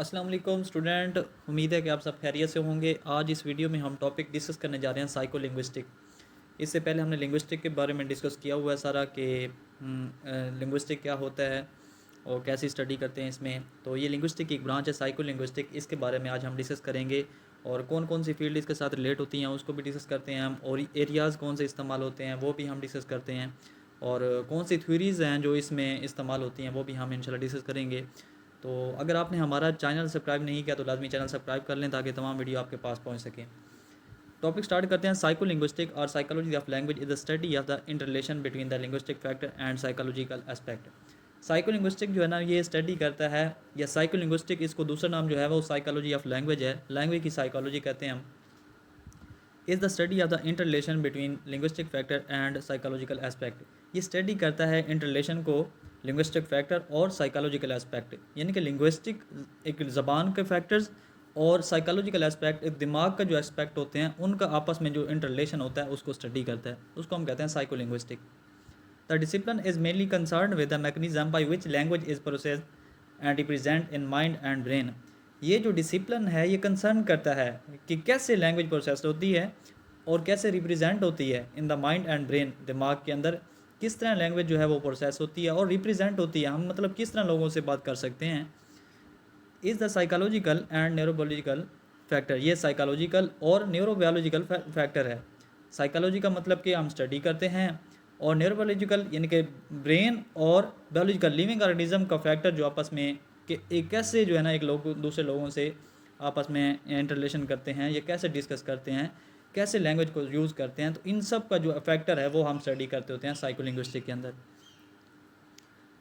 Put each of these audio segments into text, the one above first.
अस्सलाम वालेकुम स्टूडेंट। उम्मीद है कि आप सब खैरियत से होंगे। आज इस वीडियो में हम टॉपिक डिस्कस करने जा रहे हैं साइको लिंग्विस्टिक। इससे पहले हमने लिंग्विस्टिक के बारे में डिस्कस किया हुआ है सारा कि लिंग्विस्टिक क्या होता है और कैसी स्टडी करते हैं इसमें। तो ये लिंग्विस्टिक की एक ब्रांच है साइको लिंग्विस्टिक, इसके बारे में आज हम डिस्कस करेंगे। और कौन कौन सी फील्ड इसके साथ रिलेट होती हैं उसको भी डिस्कस करते हैं हम, और एरियाज़ कौन से इस्तेमाल होते हैं वो भी हम डिस्कस करते हैं, और कौन सी थ्योरीज़ हैं जो इसमें इस्तेमाल होती हैं वो भी हम इंशाल्लाह डिस्कस करेंगे। तो अगर आपने हमारा चैनल सब्सक्राइब नहीं किया तो लाजमी चैनल सब्सक्राइब कर लें ताकि तमाम वीडियो आपके पास पहुंच सकें। टॉपिक स्टार्ट करते हैं। साइको लिंग्विस्टिक और psychology of language is the study of the interrelation between the linguistic factor and psychological aspect. Psycho linguistic जो है ना ये स्टडी करता है, या साइको लिंग्विस्टिक इसको दूसरा नाम जो है वो साइकोलॉजी ऑफ लैंग्वेज है, लैंग्वेज की साइकोलॉजी कहते हैं हम। Is the study of the interrelation between linguistic factor and psychological aspect. ये स्टडी करता है इंटरलेशन को लिंग्विस्टिक फैक्टर और साइकोलॉजिकल एस्पेक्ट, यानी कि लिंग्विस्टिक एक ज़बान के फैक्टर्स और साइकोलॉजिकल एस्पेक्ट एक दिमाग का जो एस्पेक्ट होते हैं उनका आपस में जो इंटरलेशन होता है उसको स्टडी करता है, उसको हम कहते हैं psycho linguistic. The discipline is mainly concern with the mechanism by which language is processed and represent in mind and brain. ये जो डिसिप्लिन है ये कंसर्न करता है कि कैसे लैंग्वेज प्रोसेस होती है और कैसे रिप्रेजेंट होती है in the mind and brain, दिमाग के अंदर किस तरह लैंग्वेज जो है वो प्रोसेस होती है और रिप्रेजेंट होती है, हम मतलब किस तरह लोगों से बात कर सकते हैं। Is the psychological and neurobiological factor. ये साइकोलॉजिकल और न्यूरोबायोलॉजिकल फैक्टर है। साइकोलॉजी का मतलब कि हम स्टडी करते हैं, और न्यूरोबायोलॉजिकल यानी कि ब्रेन और बायोलॉजिकल लिविंग ऑर्गेनिज्म का फैक्टर जो आपस में कि एक कैसे जो है ना एक लोग दूसरे लोगों से आपस में इंटरलेशन करते हैं, ये कैसे डिस्कस करते हैं, कैसे लैंग्वेज को यूज़ करते हैं, तो इन सब का जो फैक्टर है वो हम स्टडी करते होते हैं साइकोलिंग्विस्टिक के अंदर।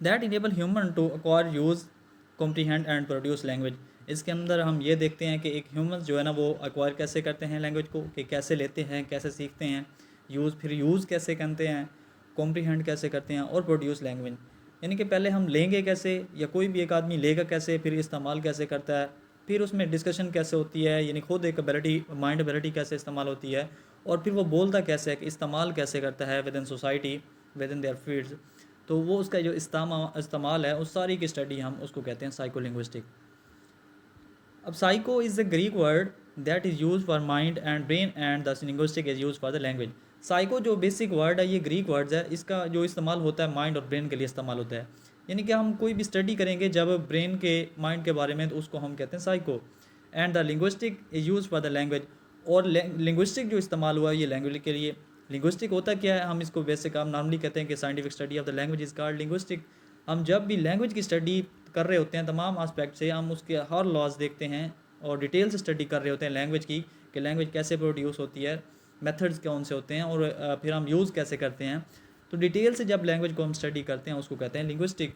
That enable human to acquire use comprehend and produce language. इसके अंदर हम ये देखते हैं कि एक ह्यूमन जो है ना वो एक्वायर कैसे करते हैं लैंग्वेज को, कि कैसे लेते हैं, कैसे सीखते हैं, फिर यूज़ कैसे करते हैं, कॉम्प्रीहेंड कैसे करते हैं और प्रोड्यूस लैंग्वेज। यानी कि पहले हम लेंगे कैसे, या कोई भी एक आदमी लेगा कैसे, फिर इस्तेमाल कैसे करता है, फिर उसमें डिस्कशन कैसे होती है, यानी खुद एक एबिलिटी माइंड एबिलिटी कैसे इस्तेमाल होती है, और फिर वो बोलता कैसे है कि इस्तेमाल कैसे करता है with in society with in their fields. तो वो उसका जो इस्तेमाल है उस सारी की स्टडी हम उसको कहते हैं साइको लिंग्विस्टिक। अब psycho is the Greek word that is use for mind and brain and the linguistic is use for the language. Psycho जो बेसिक वर्ड है ये ग्रीक वर्ड्स है, इसका जो इस्तेमाल होता है माइंड और ब्रेन के लिए इस्तेमाल होता है। यानी कि हम कोई भी स्टडी करेंगे जब ब्रेन के माइंड के बारे में तो उसको हम कहते हैं psycho, and the linguistic is use for the language. और लिंग्विस्टिक जो इस्तेमाल हुआ है ये लैंग्वेज के लिए। लिंग्विस्टिक होता क्या है, हम इसको बेसिक हम नॉर्मली कहते हैं कि scientific study of the language is called linguistic. हम जब भी लैंग्वेज की स्टडी कर रहे होते हैं तमाम आस्पेक्ट से, हम उसके हर लॉज देखते हैं और डिटेल से स्टडी कर रहे होते हैं लैंग्वेज की, कि लैंग्वेज कैसे प्रोड्यूस होती है, मेथड्स कौन से होते हैं, और फिर हम यूज़ कैसे करते हैं। तो डिटेल से जब लैंग्वेज को हम स्टडी करते हैं उसको कहते हैं लिंग्विस्टिक।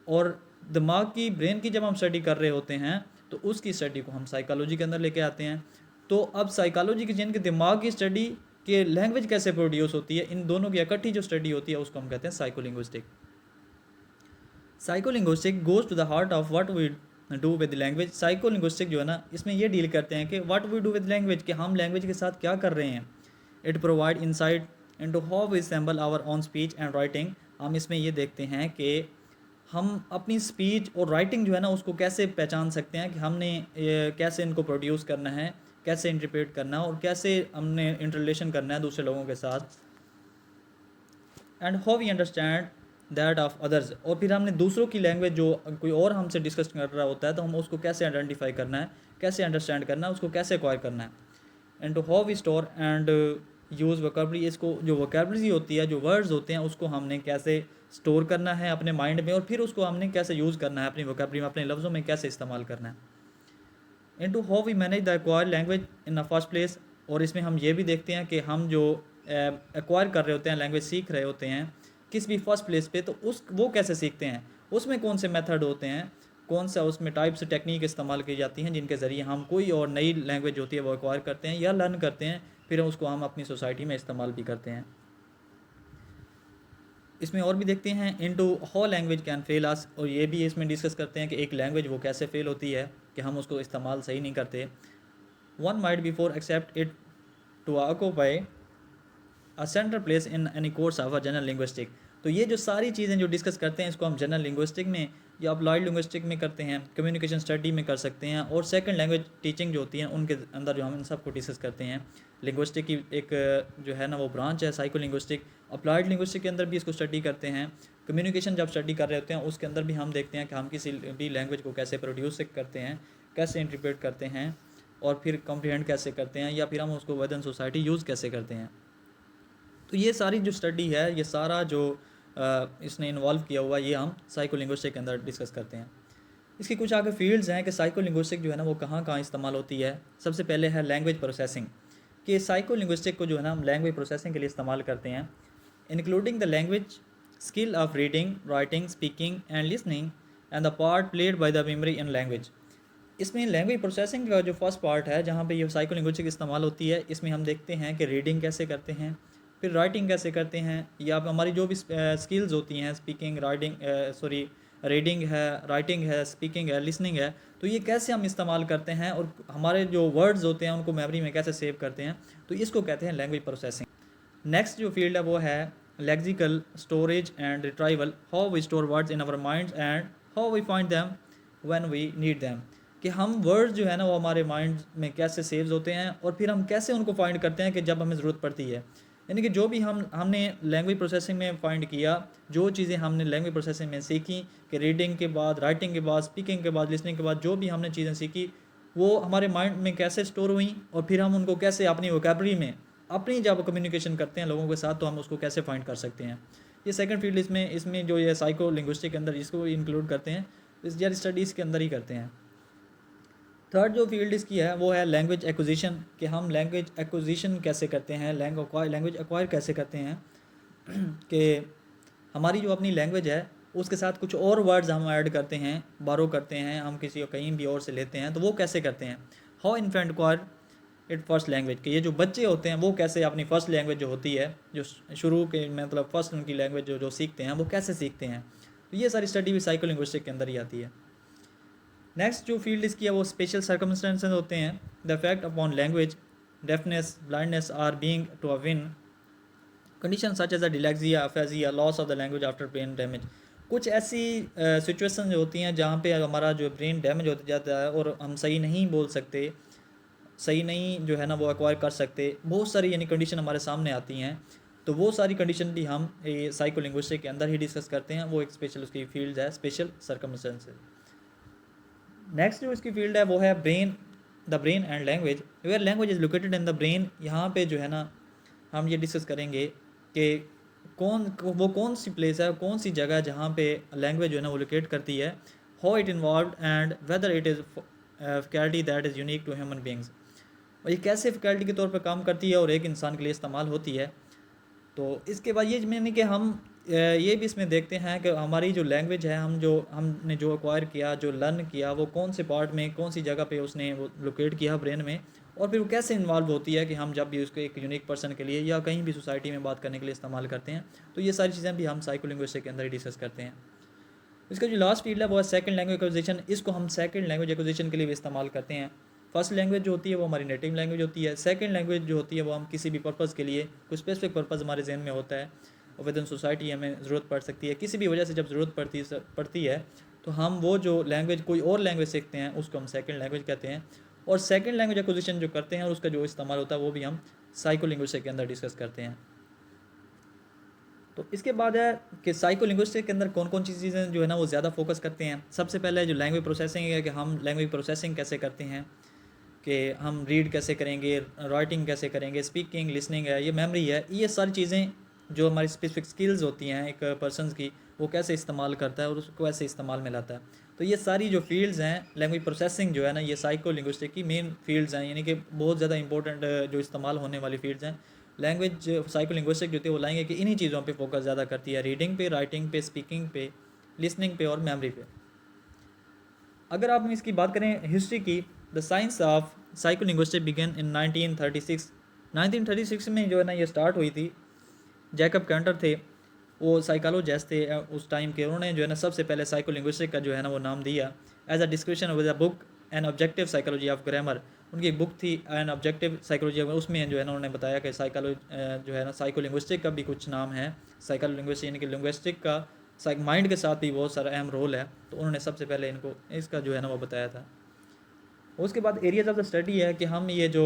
और दिमाग की ब्रेन की जब हम स्टडी कर रहे होते हैं तो उसकी स्टडी को हम साइकोलॉजी के अंदर लेके आते हैं। तो अब साइकोलॉजी की जिनके दिमाग की स्टडी कि लैंग्वेज कैसे प्रोड्यूस होती है, इन दोनों की इकट्ठी जो स्टडी होती है उसको हम कहते हैं psycholinguistic. Psycholinguistic goes to the heart of what we do with language. Psycholinguistic जो है ना इसमें ये डील करते हैं कि what we do with language, कि हम लैंग्वेज के साथ क्या कर रहे हैं। It provide insight into how we assemble our own speech and writing. हम इसमें ये देखते हैं कि हम अपनी स्पीच और राइटिंग जो है ना उसको कैसे पहचान सकते हैं, कि हमने कैसे इनको प्रोड्यूस करना है, कैसे इंटरप्रेट करना है, और कैसे हमने इंटरलेशन करना है दूसरे लोगों के साथ, and how we understand that of others. और फिर हमने दूसरों की लैंग्वेज जो कोई और हमसे डिस्कस कर रहा होता है तो हम उसको कैसे आइडेंटिफाई करना है, कैसे अंडरस्टैंड करना है, उसको कैसे एक्वायर करना है। And to how we store and use vocabulary. इसको जो वोकैबुलरी होती है, जो वर्ड्स होते हैं, उसको हमने कैसे स्टोर करना है अपने माइंड में, और फिर उसको हमने कैसे यूज़ करना है अपनी वोकैबुलरी में, अपने लफ्ज़ों में कैसे इस्तेमाल करना है। Into how we manage the acquire language in the first place. और इसमें हम ये भी देखते हैं कि हम जो एक्वायर कर रहे होते हैं, लैंग्वेज सीख रहे होते हैं किस भी फर्स्ट प्लेस पे, तो उस वो कैसे सीखते हैं, उसमें कौन से मेथड होते हैं, कौन सा उसमें टाइप्स टेक्निक इस्तेमाल की जाती हैं जिनके ज़रिए हम कोई और नई लैंग्वेज होती है वो एक्वायर करते हैं या लर्न करते हैं, फिर उसको हम अपनी सोसाइटी में इस्तेमाल भी करते हैं। इसमें और भी देखते हैं into how language can fail us. और ये भी इसमें डिस्कस करते हैं कि एक लैंग्वेज वो कैसे फेल होती है कि हम उसको इस्तेमाल सही नहीं करते। One might before accept it to occupy a central place in any course of a general linguistic. तो ये जो सारी चीज़ें जो डिस्कस करते हैं इसको हम जनरल लिंग्विस्टिक में या अप्लाइड लिंग्विस्टिक में करते हैं, कम्युनिकेशन स्टडी में कर सकते हैं, और सेकंड लैंग्वेज टीचिंग जो होती है उनके अंदर जो हम इन सब को डिस्कस करते हैं। लिंग्विस्टिक की एक जो है ना वो ब्रांच है साइको लिंग्विस्टिक। अप्लाइड लिंग्विस्टिक के अंदर भी इसको स्टडी करते हैं। कम्युनिकेशन जब स्टडी कर रहे होते हैं उसके अंदर भी हम देखते हैं कि हम किसी भी लैंग्वेज को कैसे प्रोड्यूस करते हैं, कैसे इंटरप्रेट करते हैं, और फिर कॉम्प्रिहेंड कैसे करते हैं, या फिर हम उसको विद इन सोसाइटी यूज़ कैसे करते हैं। तो ये सारी जो स्टडी है, ये सारा जो इसने इन्वॉल्व किया हुआ, ये हम साइको लिंग्विस्टिक के अंदर डिस्कस करते हैं। इसकी कुछ आगे फील्ड्स हैं कि साइको लिंग्विस्टिक जो है ना वो कहाँ कहाँ इस्तेमाल होती है। सबसे पहले है लैंग्वेज प्रोसेसिंग, कि साइको लिंग्विस्टिक को जो है ना हम लैंग्वेज प्रोसेसिंग के लिए इस्तेमाल करते हैं, including the language skill of reading, writing, speaking and listening and the part played by the memory in language. इसमें लैंग्वेज प्रोसेसिंग का जो फर्स्ट पार्ट है जहाँ पे ये साइको लिंग्विस्टिक इस्तेमाल होती है, इसमें हम देखते हैं कि रीडिंग कैसे करते हैं, फिर राइटिंग कैसे करते हैं, या हमारी जो भी स्किल्स होती हैं, स्पीकिंग, रीडिंग है, राइटिंग है, स्पीकिंग है, लिसनिंग है, तो ये कैसे हम इस्तेमाल करते हैं, और हमारे जो वर्ड्स होते हैं उनको मेमोरी में कैसे सेव करते हैं, तो इसको कहते हैं लैंग्वेज प्रोसेसिंग। नेक्स्ट जो फील्ड है वो है lexical storage and retrieval, how we store words in our minds and how we find them when we need them, कि हम वर्ड्स जो है ना वो हमारे माइंड में कैसे सेव्स होते हैं, और फिर हम कैसे उनको फाइंड करते हैं कि जब हमें ज़रूरत पड़ती है। यानी कि जो भी हमने लैंग्वेज प्रोसेसिंग में फाइंड किया, जो चीज़ें हमने लैंग्वेज प्रोसेसिंग में सीखी, कि रीडिंग के बाद, राइटिंग के बाद, स्पीकिंग के बाद, लिसनिंग के बाद जो भी हमने चीज़ें सीखी, वो हमारे माइंड में कैसे स्टोर हुई, और फिर हम उनको कैसे अपनी वोकैबुलरी में, अपनी जब कम्युनिकेशन करते हैं लोगों के साथ, तो हम उसको कैसे फाइंड कर सकते हैं। ये सेकंड फील्ड इसमें जो ये साइको लिंग्विस्टिक के अंदर इसको इंक्लूड करते हैं, इस यार स्टडीज़ के अंदर ही करते हैं। थर्ड जो फील्ड इसकी है वो है लैंग्वेज एक्विजिशन, कि हम लैंग्वेज एक्विजिशन कैसे करते हैं, लैंग्वेज एक्वायर कैसे करते हैं, कि हमारी जो अपनी लैंग्वेज है उसके साथ कुछ और वर्ड्स हम ऐड करते हैं, बारो करते हैं, हम किसी को कहीं भी और से लेते हैं, तो वो कैसे करते हैं। How infant acquire it first language, कि ये जो बच्चे होते हैं वो कैसे अपनी फ़र्स्ट लैंग्वेज जो होती है, जो शुरू के मतलब फ़र्स्ट उनकी लैंग्वेज जो सीखते हैं वो कैसे सीखते हैं। तो ये सारी स्टडी भी साइको लिंग्विस्टिक के अंदर ही आती है। नेक्स्ट जो फील्ड इसकी है वो स्पेशल सर्कमस्टेंसेस होते हैं, the effect upon language, deafness, blindness or being to a win condition such as a dyslexia, aphasia, loss of the language after brain damage. कुछ ऐसी सिचुएशन जो होती हैं जहाँ पे हमारा जो ब्रेन डैमेज हो जाता है और हम सही नहीं बोल सकते, सही नहीं जो है ना वो एक्वायर कर सकते, बहुत सारी यानी कंडीशन हमारे सामने आती हैं, तो वो सारी कंडीशन भी हम ये साइको लिंग्विस्टिक के अंदर ही डिस्कस करते हैं। वो एक स्पेशल उसकी फील्ड है, स्पेशल सर्कमस्टेंसेस। नेक्स्ट जो इसकी फील्ड है वो है the brain and language, where language is located in the brain. यहाँ पे जो है ना हम ये डिस्कस करेंगे कि कौन सी प्लेस है, कौन सी जगह जहाँ पे लैंग्वेज जो है ना वो लोकेट करती है, how it involve and whether it is faculty that is unique to human beings, और ये कैसे फैकल्टी के तौर पर काम करती है और एक इंसान के लिए इस्तेमाल होती है। तो इसके बाद ये मैंने कि हम ये भी इसमें देखते हैं कि हमारी जो लैंग्वेज है, हमने जो एक्वायर किया, जो लर्न किया, वो कौन से पार्ट में, कौन सी जगह पे उसने वो लोकेट किया ब्रेन में, और फिर वो कैसे इन्वॉल्व होती है कि हम जब भी उसको एक यूनिक पर्सन के लिए या कहीं भी सोसाइटी में बात करने के लिए इस्तेमाल करते हैं। तो ये सारी चीज़ें भी हम साइको लिंग्विस्टिक के अंदर ही डिस्कस करते हैं। इसका जो लास्ट फील्ड है वो है सेकंड लैंग्वेज एक्विजिशन। इसको हम सेकंड लैंग्वेज एक्विजिशन के लिए भी इस्तेमाल करते हैं। फर्स्ट लैंग्वेज जो होती है वो हमारी नेटिव लैंग्वेज होती है, सेकंड लैंग्वेज जो होती है वो हम किसी भी पर्पज़ के लिए, कोई स्पेसिफिक पर्पज़ हमारे जहन में होता है और विद इन सोसाइटी हमें ज़रूरत पड़ सकती है, किसी भी वजह से जब ज़रूरत पड़ती है तो हम वो जो लैंग्वेज कोई और लैंग्वेज सीखते हैं उसको हम सेकंड लैंग्वेज कहते हैं। और सेकंड लैंग्वेज एक्विजिशन जो करते हैं और उसका जो इस्तेमाल होता है वो भी हम साइको लिंग्विस्टिक के अंदर डिस्कस करते हैं। तो इसके बाद है कि साइको लिंग्विस्टिक के अंदर कौन कौन सी चीज़ें जो है ना वो ज़्यादा फोकस करते हैं। सबसे पहले जो लैंग्वेज प्रोसेसिंग है कि हम लैंग्वेज प्रोसेसिंग कैसे करते हैं, कि हम रीड कैसे करेंगे, राइटिंग कैसे करेंगे, स्पीकिंग, लिसनिंग है, ये मेमोरी है, ये सारी चीज़ें जो हमारी स्पेसिफिक स्किल्स होती हैं एक पर्सन की, वो कैसे इस्तेमाल करता है और उसको कैसे इस्तेमाल में लाता है। तो ये सारी जो फील्ड्स हैं लैंग्वेज प्रोसेसिंग जो है ना, ये साइको लिंग्विस्टिक की मेन फील्ड्स हैं, यानी कि बहुत ज़्यादा इंपॉर्टेंट जो इस्तेमाल होने वाली फील्ड्स हैं। लैंग्वेज साइको लिंग्विस्टिक जो होती है वो लाएंगे कि इन्हीं चीज़ों पे फोकस ज़्यादा करती है, रीडिंग पे, राइटिंग पे, स्पीकिंग पे, लिसनिंग पे और मेमोरी पे। अगर आप इसकी बात करें हिस्ट्री की, the science of psycho linguistic began in 1936। 1936 में जो है ना ये स्टार्ट हुई थी। जैकब कैंटर थे, वो साइकोलॉजिस्ट थे उस टाइम के, उन्होंने जो है ना सबसे पहले साइको लिंग्विस्टिक का जो है ना वो नाम दिया as a description with a book an objective psychology of grammar. उनकी एक बुक थी एन ऑब्जेक्टिव साइकोलॉजी, उसमें जो है ना उन्होंने बताया कि जो है ना साइको लिंग्विस्टिक का भी कुछ नाम है, साइको लिंग्विस्टिक यानी कि लिंग्विस्टिक का माइंड के साथ भी बहुत सारा अहम रोल है, तो उन्होंने सबसे पहले इनको इसका जो है ना वो बताया था। उसके बाद एरियाज़ ऑफ द स्टडी है कि हम ये जो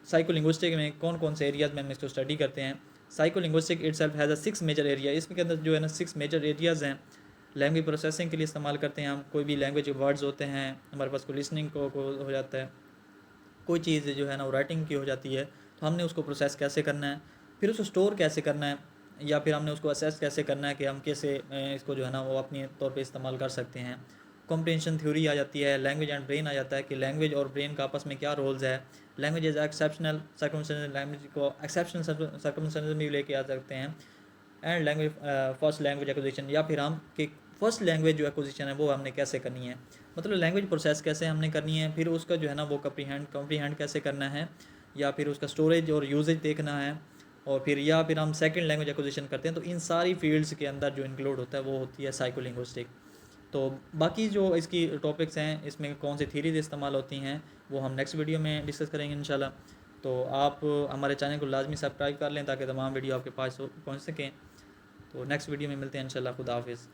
साइकोलिंग्विस्टिक में कौन कौन से एरियाज़ में हम इसको स्टडी करते हैं। Psycholinguistic itself has a 6 major area, इसके अंदर जो है ना 6 मेजर एरियाज़ हैं। लैंग्वेज प्रोसेसिंग के लिए इस्तेमाल करते हैं हम, कोई भी लैंग्वेज के वर्ड्स होते हैं हमारे पास, को लिसनिंग को हो जाता है, कोई चीज़ जो है ना वो राइटिंग की हो जाती है, तो हमने उसको प्रोसेस कैसे करना है, फिर उसको स्टोर कैसे करना है, या फिर हमने उसको असेस कैसे करना है कि हम कैसे इसको जो है ना वो अपने तौर पे इस्तेमाल कर सकते हैं। कॉम्प्रिहेंशन थ्योरी आ जाती है, लैंग्वेज एंड ब्रेन आ जाता है कि लैंग्वेज और ब्रेन का आपस में क्या रोल्स है। Language is exceptional circumstances, language को एक्सेप्शनल सर्कमस्टेंसेस में भी लेके आ सकते हैं। And language first language acquisition, या फिर हम कि फर्स्ट लैंग्वेज जो एक्विजिशन है वो हमने कैसे करनी है, मतलब लैंग्वेज प्रोसेस कैसे हमने करनी है, फिर उसका जो है ना वो कम्प्रीहेंड कैसे करना है, या फिर उसका स्टोरेज और यूजेज देखना है, और फिर या फिर हम सेकंड लैंग्वेज एक्विजिशन करते हैं। तो इन सारी फील्ड्स के अंदर जो इंक्लूड होता है वो होती है साइकोलिंग्विस्टिक। तो बाकी जो इसकी टॉपिक्स हैं, इसमें कौन सी थीरीज इस्तेमाल होती हैं, वो हम नेक्स्ट वीडियो में डिस्कस करेंगे इंशाल्लाह। तो आप हमारे चैनल को लाजमी सब्सक्राइब कर लें ताकि तमाम वीडियो आपके पास पहुँच सकें। तो नेक्स्ट वीडियो में मिलते हैं इंशाल्लाह। खुदा हाफिज़।